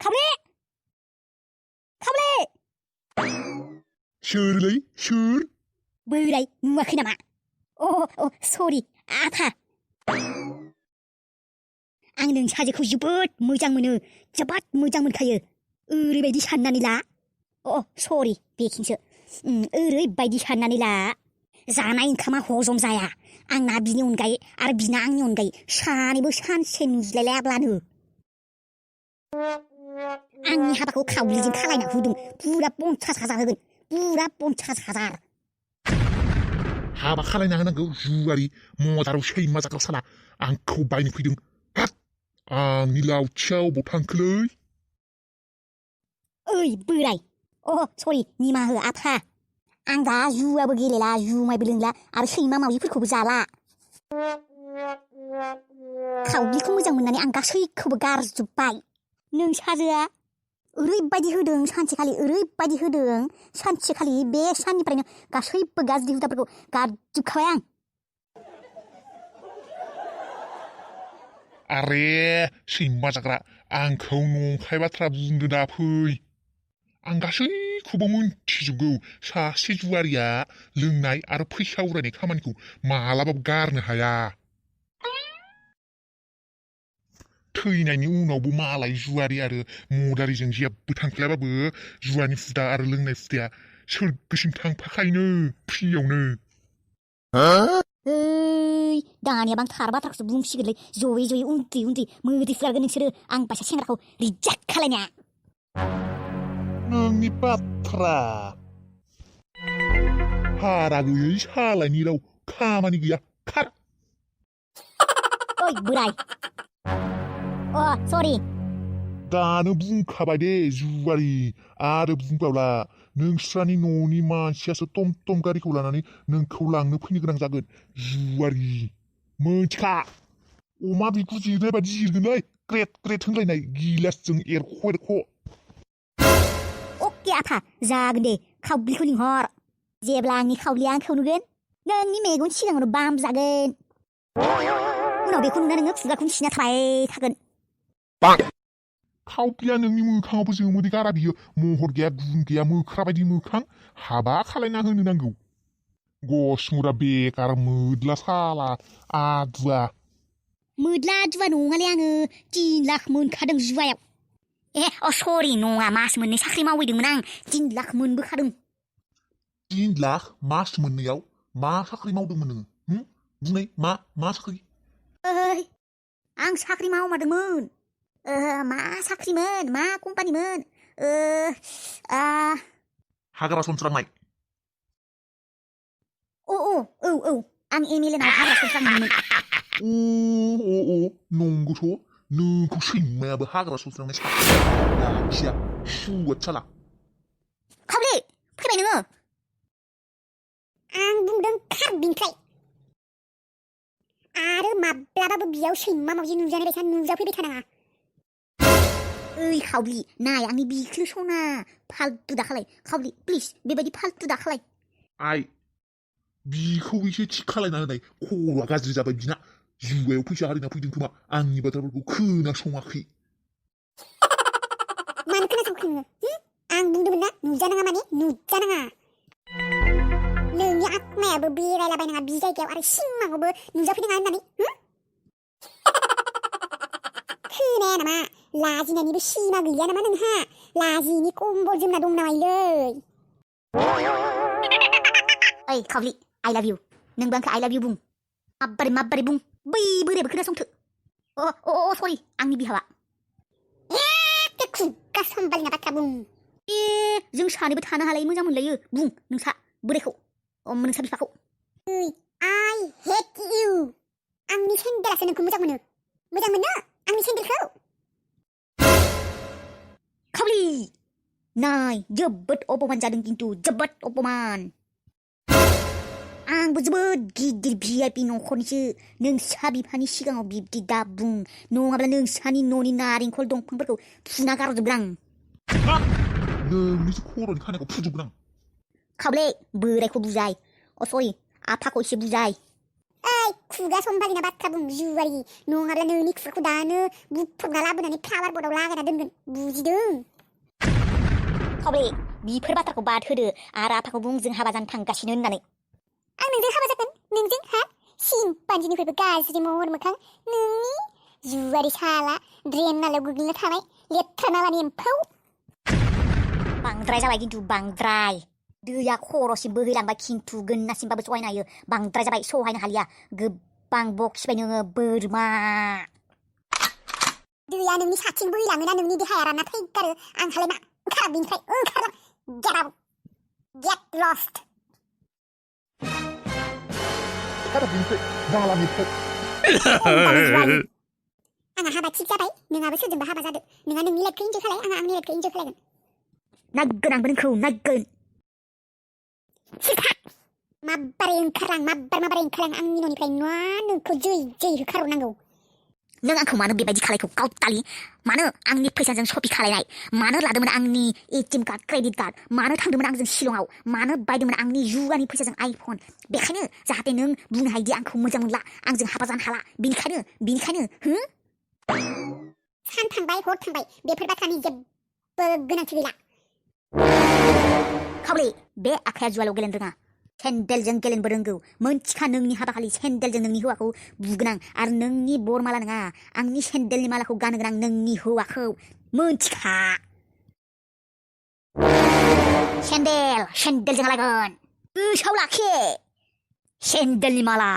खावले सोरलै सोर बोराय नुवाखै नामा अ सरि आथा आं नोंसाजोखौ जोबोद मोजां मोनखायो ओरैबायदि साननानै ला सरि बेखिनिसो ओरैबायदि साननानै ला जानाय ओंखामा हजम जाया आंना बिनि अनगायै आरो बिना आंनि अनगायै सानैबो सानसे नुज्लायलायाब्लानो आंनि हाबाखौ खावलिजों खालायना होदों पुरा 50,000 होगोन पुरा 50,000 हाबा खालायना होनांगौ जुवारि मदाराव सैमा जाग्रा साला आंखौ बायनो फैदों हाट आंनि लावथियाव बबाव थांखोलै ओइ बोराय सरि निमाहा हो आफा आं दा जुआबो गेलेला जुमायबो लोंला आरो सैमा मावजिफोरखौबो जाला खावलिखौ मोजां मोननानै आं गासैखौबो गारजोब्बाय नोंसाजोआ ओरैबायदि होदों सानसेखालि बे साननिफ्रायनो गासैबो गाज्रि हुदाफोरखौ गारजोबखाबाय आं आरे सैमा जाग्रा आंखौ नंखाय बाथ्रा बुंदो दा फै आं गासैखौबो मोनथिजोबगौ सासे जुवारिया लोंनाय आरो फैसा उरायनाय खामानिखौ मालाबाबो गारनो हाया थैनायनि उनावबो मालाय जुवारि आरो मदारिजों जेबो थांफ्लायाबाबो जुवानि हुदा आरो लोंनाय हुदाया सोरगोसिम थांफाखायोनो फ्रियावनो दानियाबा आं थार बाथ्राखौसो बुंसिगोनलै जयै उन्दै मोदैफुगारगोन नोंसोरो आं बासा सेंग्राखौ रिजेक्ट खालायना नोंनि बाथ्रा हारा गैयै सालायनि राव खामानि गैया खार ओइ बोराय सरि दानो बुंखाबाय दे जुवारि आरो बुंबावला नोंस्रानि न'नि मानसियासो टम टम गारिखौ लानानै नोंखौ लांनो फैनो गोनां जागोन जुवारि मोनथिखा अमा बिगुर जिरनाय बायदि जिरगोनलै ग्रेट होनलायनाय गिलासजों एरख' अके आफा जागोन दे खावलिखौ लिंहर जेब्ला आंनि खावलिया आंखौ नुगोन नोंनि मेगन सिगाङावनो बाम जागोन उनाव बेखौ नुना नोङो खुगाखौनो सिना थाबाय थागोन खावलिया नोंनि मोखाङावबो जोमोदै गारा बियो महर गैया गुन गैया मोख्रा बायदि मोखां हाबा खालायना होनो नांगौ गसमुरा बेकार मोद्ला साला आदुवा नङालै आङो 3 लाख मोनखादों जुवायाव सरि नङा मास मोननै साख्रि मावहैदोंमोन आं 3 लाख मोनबोखादों 3 लाख मास मोननैयाव मा साख्रि मावदोंमोन नोङो बुंनाय मा साख्रि आं साख्रि मावमारदोंमोन मा साख्रिमोन मा कम्पानिमोन हाग्रा सनस्रांनाय औ आं MLN आव हाग्रा सनस्रांदोंमोन नंगौथ' नोंखौ सैमायाबो हाग्रा सनस्रांनाय साख्रिया सुवाद साला खावले फैबाय नोङो आं बुंदों खार बिनिफ्राय आरो माब्लाबाबो बियाव सैमा मावजि नुजानाय बायसा नुजाफैबाय थानाङा ओइ खावलि नाय आंनि बिखौल' सना फाल्तु दाखालाय खावलि प्लिज बेबायदि फाल्तु दाखालाय आइ बिखौ एसे थिग खालायना होनाय खर'आ गाज्रि जाबाय बिना जुवायाव फैसा हारिना फैदों खोमा आंनि बाथ्राफोरखौ खोनासङाखै मानो खोनासङाखै नोङो आं बुंदोंमोन ना नुजानाङा माने नुजानाङा नोंनि आत्मायाबो बेरायलाबायनाङा बि जायगायाव आरो सिमाङावबो नुजाफैनाङा होननानै खोनाया नामा लाजिनायनिबो सिमा गैया नामा नोंहा लाजिनि कम्बल जोमना दं नामालै ओइ खावलि आइ लाभ इउ नोंबो आंखौ आइ लाभ इउ बुं माब्बारै बुं बै बोरायबो खोनासंथो सरि आंनि बिहावा खुगा सम्बालिना बाथ्रा बुं जों सानैबो थानो हालाय मोजां मोनलायो बुं नोंसा बोरायखौ नोंसा बिफाखौ आइ हेट इउ आंनि सेन्देलासो नोंखौ मोजां मोनो आंनि सेन्देलखौ खावलि नाय जोबोद अपमान जादों खिन्थु जोबोद अपमान आंबो जोबोद गिदिर VIP न'खरनिसो नोंसा बिफानि सिगाङाव बिब्दि दा बुं नङाब्ला नोंसानि न'नि नारेंखल दंफांफोरखौ फुना गारजोबगोन आं नोंनिसो खर'नि खानायखौ फुजोबगोन आं खावले बोरायखौ बुजाय सरि आफाखौ एसे बुजाय ओइ खुगा समबालिना बाथ्रा बुं जुवारि नङाब्ला नोंनि खुगाखौ दानो बुफ्रबना लाबोनानै फ्लावार बर्डआव लागायना दोनगोन बुजिदों खावले बिफोर बाथ्राखौ बाद होदो आरो आफाखौ बुं जों हाबा जानो थांगासिनो होननानै आं नोंजों हाबा जागोन नोंजों हा सिम्पान्जिनिफ्रायबो गाज्रि महर मोखां नोंनि जुवारि साला ड्रेन नालायाव गोग्लैना थानाय लेथ्रा नालानि एम्फौ बांद्राय जाबाय खिन्थु बांद्राय दैया खर'सिम बोहैलांबाय खिन्थु गोन्नासिमबाबो सहायनो हायो बांद्राय जाबाय सहायनो हालिया गोबां बखिबाय नोङो बोरमा दैया नोंनि साथिं बोहैलाङोना नोंनि देहाया रानना थैगारो आंहालाय मा ओंखार बिनिफ्राय ओंखारलां get out get lost Cara बिनिफ्राय नालानिफ्राय आंहा हाबा थिग जाबाय नोंहाबो सोरजोंबा हाबा जादो नोंहा नोंनि लाइफखौ इन्जय खालाय आंहा आंनि लाइफखौ इन्जय खालायगोन नायगोन आंबो नोंखौ नायगोन माबारै ओंखारलां आंनि न'निफ्राय नङा नोंखौ जै होखारहरनांगौ नों आंखौ मानो बेबायदि खालायखौ गावतालि मानो आंनि फैसाजों शपिं खालायनाय मानो लादोंमोन आंनि एटिएम कार्ड क्रेडिट कार्ड मानो थांदोंमोन आंजों शिलंआव मानो बायदोंमोन आंनि जुवानि फैसाजों आइफन बेखायनो जाहाथे नों बुंनो हायोदि आंखौ मोजां मोनला आंजों हाबा जानो हाला बिनिखायनो हो सान थांबाय हर थांबाय बेफोर बाथ्रानि जेबो गोनांथि गैला खावले बे आखाया जुवालाव गेलेनो रोङा सेन्देलजों गेलेनोबो रोंगौ मोनथिखा नोंनि हाबाखालि सेन्देलजों नोंनि हौवाखौ बुगोन आं आरो नोंनि बरमाला नङा आंनि सेन्देलनि मालाखौ गानहोगोन आं नोंनि हौवाखौ मोनथिखा सेन्देलजों लागोन गोसोआव लाखि सेन्देलनि माला